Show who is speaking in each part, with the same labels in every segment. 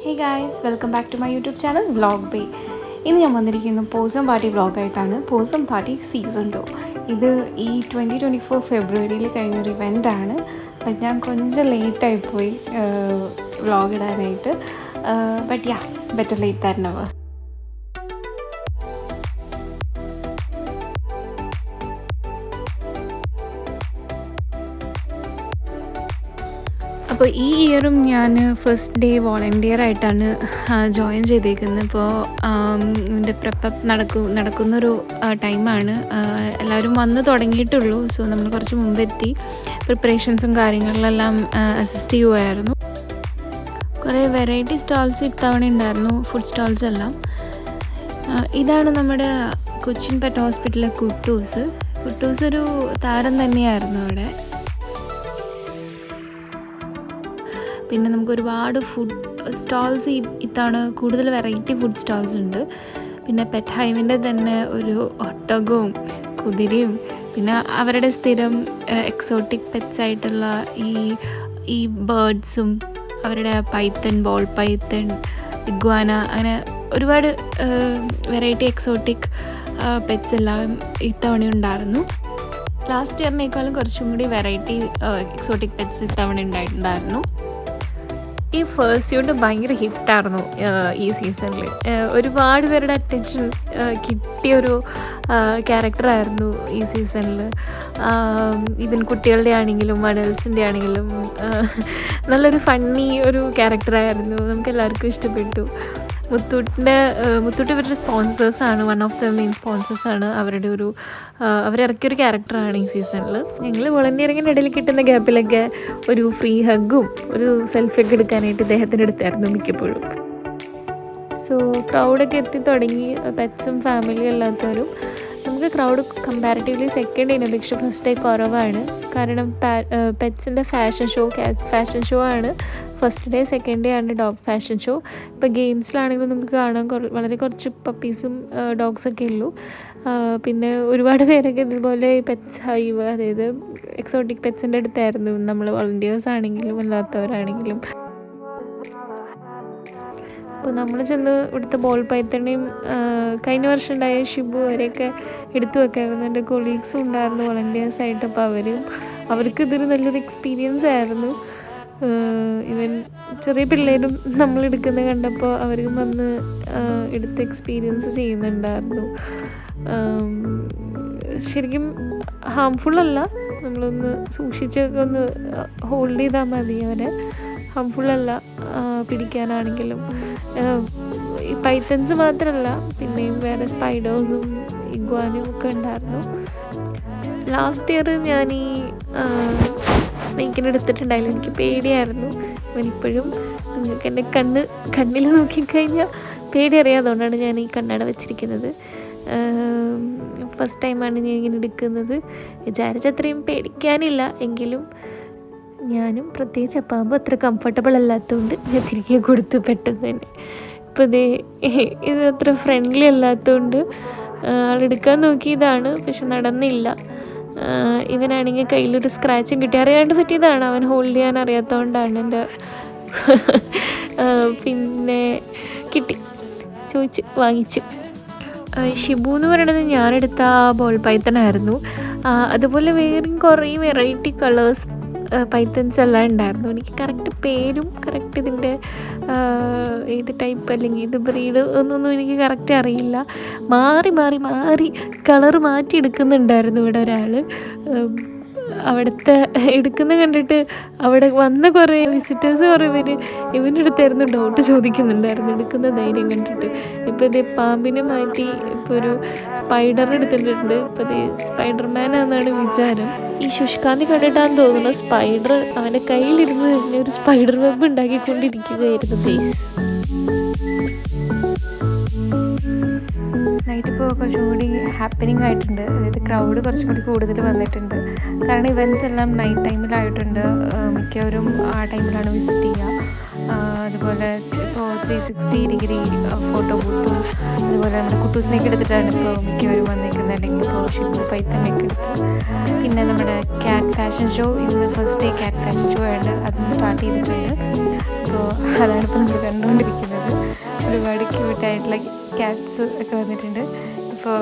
Speaker 1: Hey guys, welcome back to my YouTube channel vlog ബേ. ഇന്ന് ഞാൻ വന്നിരിക്കുന്നു പോസം പാർട്ടി വ്ളോഗായിട്ടാണ്. പോസം പാർട്ടി സീസൺ 2 ഇത് ഈ 2024 ഫെബ്രുവരിയിൽ കഴിഞ്ഞൊരു ഇവൻ്റാണ്. ബട്ട് ഞാൻ കുറച്ച് ലേറ്റായിപ്പോയി വ്ളോഗ് ഇടാനായിട്ട്. But yeah, better late than never. അപ്പോൾ ഈ ഇയറും ഞാൻ ഫസ്റ്റ് ഡേ വോളണ്ടിയർ ആയിട്ടാണ് ജോയിൻ ചെയ്തേക്കുന്നത്. ഇപ്പോൾ ഇതിൻ്റെ പ്രെപ്പപ്പ് നടക്കുന്നൊരു ടൈമാണ്. എല്ലാവരും വന്ന് തുടങ്ങിയിട്ടുള്ളൂ. സോ നമ്മൾ കുറച്ച് മുമ്പെത്തി പ്രിപ്പറേഷൻസും കാര്യങ്ങളിലെല്ലാം അസിസ്റ്റ് ചെയ്യുമായിരുന്നു. കുറേ വെറൈറ്റി സ്റ്റാൾസ് ഇത്തവണ ഉണ്ടായിരുന്നു, ഫുഡ് സ്റ്റാൾസ് എല്ലാം. ഇതാണ് നമ്മുടെ കൊച്ചിൻ പെറ്റ് ഹോസ്പിറ്റലിലെ കുട്ടൂസ് ഒരു താരം തന്നെയായിരുന്നു അവിടെ. പിന്നെ നമുക്ക് ഒരുപാട് ഫുഡ് സ്റ്റാൾസ് ഇത്തവണ കൂടുതൽ വെറൈറ്റി ഫുഡ് സ്റ്റാൾസ് ഉണ്ട്. പിന്നെ പെറ്റ് ഹൈവിൻ്റെ തന്നെ ഒരു ഒട്ടകവും കുതിരയും പിന്നെ അവരുടെ സ്ഥിരം എക്സോട്ടിക് പെറ്റ്സ് ആയിട്ടുള്ള ഈ ബേർഡ്സും അവരുടെ പൈത്തൺ, ബോൾ പൈത്തൺ, ഇഗ്വാന, അങ്ങനെ ഒരുപാട് വെറൈറ്റി എക്സോട്ടിക് പെറ്റ്സ് എല്ലാം ഇത്തവണ ഉണ്ടായിരുന്നു. ലാസ്റ്റ് ഇയറിനേക്കാളും കുറച്ചും കൂടി വെറൈറ്റി എക്സോട്ടിക് പെറ്റ്സ് ഇത്തവണ ഉണ്ടായിരുന്നു. ഈ ഫേഴ്സ്യൂട്ട് ഭയങ്കര ഹിറ്റായിരുന്നു ഈ സീസണിൽ. ഒരുപാട് പേരുടെ അറ്റൻഷൻ കിട്ടിയൊരു ക്യാരക്ടറായിരുന്നു ഈ സീസണിൽ. ഈവൻ കുട്ടികളുടെ ആണെങ്കിലും അഡൽസിൻ്റെ ആണെങ്കിലും നല്ലൊരു ഫണ്ണി ഒരു ക്യാരക്ടറായിരുന്നു. നമുക്ക് എല്ലാവർക്കും ഇഷ്ടപ്പെട്ടു. മുത്തൂട്ട് ഇവരുടെ സ്പോൺസേഴ്സാണ്, വൺ ഓഫ് ദ മെയിൻ സ്പോൺസേഴ്സാണ്. അവരിറക്കിയൊരു ക്യാരക്ടറാണ് ഈ സീസണിൽ. ഞങ്ങൾ വോളണ്ടിയറിങ്ങിൻ്റെ ഇടയിൽ കിട്ടുന്ന ഗ്യാപ്പിലൊക്കെ ഒരു ഫ്രീ ഹഗ്ഗും ഒരു സെൽഫിയൊക്കെ എടുക്കാനായിട്ട് ഇദ്ദേഹത്തിൻ്റെ അടുത്തായിരുന്നു മിക്കപ്പോഴും. സോ ക്രൗഡൊക്കെ എത്തി തുടങ്ങി, പെറ്റ്സും ഫാമിലിയും അല്ലാത്തവരും. നമുക്ക് ക്രൗഡ് കമ്പാരിറ്റീവ്ലി സെക്കൻഡ് ഡേനെ അപേക്ഷിച്ച് ഫസ്റ്റ് ഡേ കുറവാണ്. കാരണം പെറ്റ്സിൻ്റെ ഫാഷൻ ഷോ ആണ് ഫസ്റ്റ് ഡേ. സെക്കൻഡ് ഡേ ആണ് ഡോഗ് ഫാഷൻ ഷോ. ഇപ്പോൾ ഗെയിംസിലാണെങ്കിലും നമുക്ക് കാണാൻ വളരെ കുറച്ച് പപ്പീസും ഡോഗ്സൊക്കെ ഉള്ളൂ. പിന്നെ ഒരുപാട് പേരൊക്കെ ഇതുപോലെ പെറ്റ്സ് ഹൈവ്, അതായത് എക്സോട്ടിക് പെറ്റ്സിൻ്റെ അടുത്തായിരുന്നു നമ്മൾ വോളണ്ടിയേഴ്സ് ആണെങ്കിലും അല്ലാത്തവരാണെങ്കിലും. അപ്പോൾ നമ്മൾ ചെന്ന് ഇവിടുത്തെ ബോൾ പൈത്തണിയും കഴിഞ്ഞ വർഷം ഉണ്ടായ ഷിബു വരെയൊക്കെ എടുത്തു വെക്കായിരുന്നു. എൻ്റെ കൊളീഗ്സും ഉണ്ടായിരുന്നു വോളണ്ടിയേഴ്സായിട്ട്. അപ്പോൾ അവർക്ക് ഇതൊരു നല്ലൊരു എക്സ്പീരിയൻസ് ആയിരുന്നു. ഇവൻ ചെറിയ പിള്ളേരും നമ്മളെടുക്കുന്നത് കണ്ടപ്പോൾ അവരും വന്ന് എടുത്ത് എക്സ്പീരിയൻസ് ചെയ്യുന്നുണ്ടായിരുന്നു. ശരിക്കും ഹാംഫുള്ളല്ല, നമ്മളൊന്ന് സൂക്ഷിച്ചൊക്കെ ഒന്ന് ഹോൾഡ് ചെയ്താൽ മതി. അവരെ ഹാംഫുള്ളല്ല പിടിക്കാനാണെങ്കിലും. ഈ പൈത്തൻസ് മാത്രമല്ല, പിന്നെയും വേറെ സ്പൈഡേഴ്സും ഇഗ്വാനും ഒക്കെ ഉണ്ടായിരുന്നു. ലാസ്റ്റ് ഇയർ ഞാൻ ഈ സ്നേക്കിനെ എടുത്തിട്ടുണ്ടായില്ല. എനിക്ക് പേടിയായിരുന്നു. ഇവനിപ്പോഴും നിങ്ങൾക്ക് എൻ്റെ കണ്ണിൽ നോക്കിക്കഴിഞ്ഞാൽ പേടി അറിയാതുകൊണ്ടാണ് ഞാൻ ഈ കണ്ണട വെച്ചിരിക്കുന്നത്. ഫസ്റ്റ് ടൈമാണ് ഞാൻ ഇങ്ങനെ എടുക്കുന്നത്. വിചാരിച്ചത്രയും പേടിക്കാനില്ല, എങ്കിലും ഞാനും പ്രത്യേകിച്ച് അപ്പാകുമ്പോൾ അത്ര കംഫർട്ടബിൾ അല്ലാത്തതുകൊണ്ട് ഞാൻ തിരികെ കൊടുത്തു പെട്ടെന്ന് തന്നെ. ഇപ്പോൾ ഇത് അത്ര ഫ്രണ്ട്ലി അല്ലാത്തതുകൊണ്ട് ആളെടുക്കാൻ നോക്കിയതാണ്, പക്ഷെ നടന്നില്ല. ഇവനാണെങ്കിൽ കയ്യിലൊരു സ്ക്രാച്ചും കിട്ടി. അറിയാണ്ട് പറ്റിയതാണ്, അവൻ ഹോൾഡ് ചെയ്യാൻ അറിയാത്തതുകൊണ്ടാണ്. എൻ്റെ പിന്നെ കിട്ടി, ചോദിച്ച് വാങ്ങിച്ചു. ഷിബു എന്ന് പറയുന്നത് ഞാനെടുത്ത ബോൾ പൈത്തനായിരുന്നു. അതുപോലെ വേറെയും കുറേ വെറൈറ്റി കളേഴ്സ് പൈത്തൻസ് എല്ലാം ഉണ്ടായിരുന്നു. എനിക്ക് കറക്റ്റ് പേരും കറക്റ്റ് ഇതിൻ്റെ ഏത് ടൈപ്പ് അല്ലെങ്കിൽ ഇത് ബ്രീഡ് എന്നൊന്നും എനിക്ക് കറക്റ്റ് അറിയില്ല. മാറി കളർ മാറ്റി എടുക്കുന്നുണ്ടായിരുന്നു ഇവിടെ ഒരാൾ. അവിടുത്തെ എടുക്കുന്ന കണ്ടിട്ട് അവിടെ വന്ന കുറേ വിസിറ്റേഴ്സ് കുറേ പേര് ഇവൻ്റെ അടുത്തായിരുന്നു ഡൗട്ട് ചോദിക്കുന്നുണ്ടായിരുന്നു എടുക്കുന്ന ധൈര്യം കണ്ടിട്ട്. ഇപ്പോൾ ഇത് പാമ്പിനെ മാറ്റി ഇപ്പോൾ ഒരു സ്പൈഡർ എടുത്തിട്ടുണ്ട്. ഇപ്പോൾ ഇത് സ്പൈഡർമാനാണെന്നാണ് വിചാരം. ഈ ശുഷ്കാന്തി കണ്ടിട്ടാന്ന് തോന്നുന്നു സ്പൈഡർ അവൻ്റെ കയ്യിലിരുന്ന് തന്നെ ഒരു സ്പൈഡർ വെബ് ഉണ്ടാക്കിക്കൊണ്ടിരിക്കുകയായിരുന്നു പ്ലീസ്. നൈറ്റ് ഇപ്പോൾ കുറച്ചും കൂടി ഹാപ്പനിങ് ആയിട്ടുണ്ട്. അതായത് ക്രൗഡ് കുറച്ചും കൂടി കൂടുതൽ വന്നിട്ടുണ്ട്. കാരണം ഇവൻറ്റ്സ് എല്ലാം നൈറ്റ് ടൈമിലായിട്ടുണ്ട്. മിക്കവരും ആ ടൈമിലാണ് വിസിറ്റ് ചെയ്യുക. അതുപോലെ ഇപ്പോൾ 360 ഡിഗ്രി ഫോട്ടോ ബൂത്തും അതുപോലെ നമ്മുടെ കുട്ടൂസിനൊക്കെ എടുത്തിട്ടാണ് ഇപ്പോൾ മിക്കവരും വന്നിരിക്കുന്നത്. അല്ലെങ്കിൽ ഇപ്പോൾ ഷിബു പൈത്തനൊക്കെ എടുത്ത്. പിന്നെ നമ്മുടെ ക്യാറ്റ് ഫാഷൻ ഷോ, ഇന്ന് first day cat fashion show ആയിട്ട് അതും സ്റ്റാർട്ട് ചെയ്തിട്ടുണ്ട്. ഇപ്പോൾ അപ്പോൾ അതാണ് ഇപ്പോൾ നമ്മൾ കണ്ടുകൊണ്ടിരിക്കുന്നത്. ഒരുപാട് ക്യൂട്ടായിട്ടുള്ള ക്യാറ്റ്സ് ഒക്കെ വന്നിട്ടുണ്ട്. ഇപ്പോൾ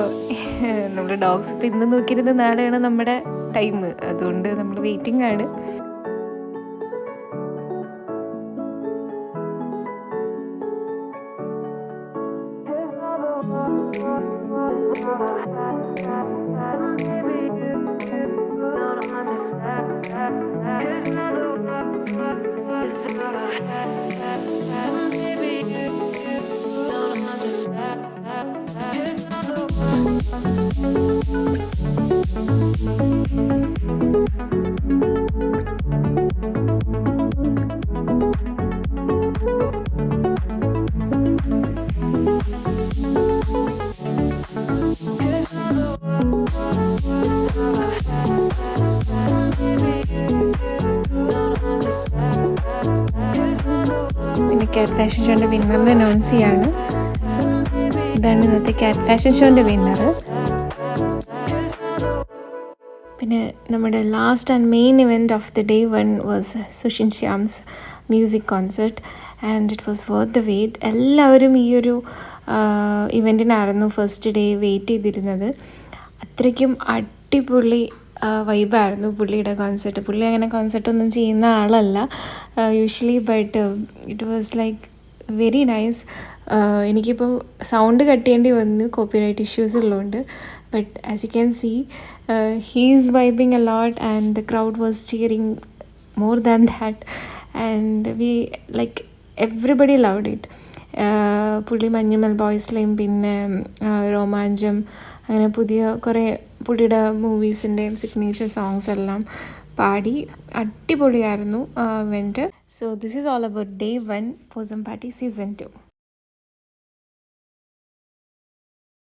Speaker 1: നമ്മൾ ഡോഗ്സ് ഇപ്പോൾ ഇന്ന് നോക്കിയിരുന്ന നാളെയാണ് നമ്മുടെ ടൈം, അതുകൊണ്ട് നമ്മൾ വെയിറ്റിംഗ് ആണ്. പിന്നെ ക്യാറ്റ് ഫാഷൻ ഷോൻ്റെ വിന്നറിനെ അനൗൺസ് ചെയ്യാണ്. ഇതാണ് ഇന്നത്തെ ക്യാറ്റ് ഫാഷൻ ഷോൻ്റെ വിന്നർ. പിന്നെ നമ്മുടെ last and main event of the day 1 was Sushin Shyam's music concert and it was worth the wait. എല്ലാവരും ഈ ഒരു ഇവൻറ്റിനായിരുന്നു ഫസ്റ്റ് ഡേ വെയിറ്റ് ചെയ്തിരുന്നത്. അത്രയ്ക്കും അടിപൊളി വൈബായിരുന്നു പുള്ളിയുടെ കോൺസെർട്ട്. പുള്ളി അങ്ങനെ കോൺസെർട്ടൊന്നും ചെയ്യുന്ന ആളല്ല usually, but it was like very nice. എനിക്കിപ്പോൾ സൗണ്ട് കട്ട് ചെയ്യേണ്ടി വന്നു കോപ്പിറൈറ്റ് ഇഷ്യൂസ് ഉള്ളതുകൊണ്ട്, but as you can see he is vibing a lot and the crowd was cheering more than that, and we like everybody loved it. പുള്ളി മഞ്ഞുമൽ ബോയ്സിലെയും പിന്നെ രോമാഞ്ചം അങ്ങനെ പുതിയ കുറേ പുള്ളിയുടെ മൂവീസിൻ്റെയും സിഗ്നേച്ചർ സോങ്സ് എല്ലാം പാടി അടിപൊളിയായിരുന്നു event. So this is all about day 1 possum party season 2.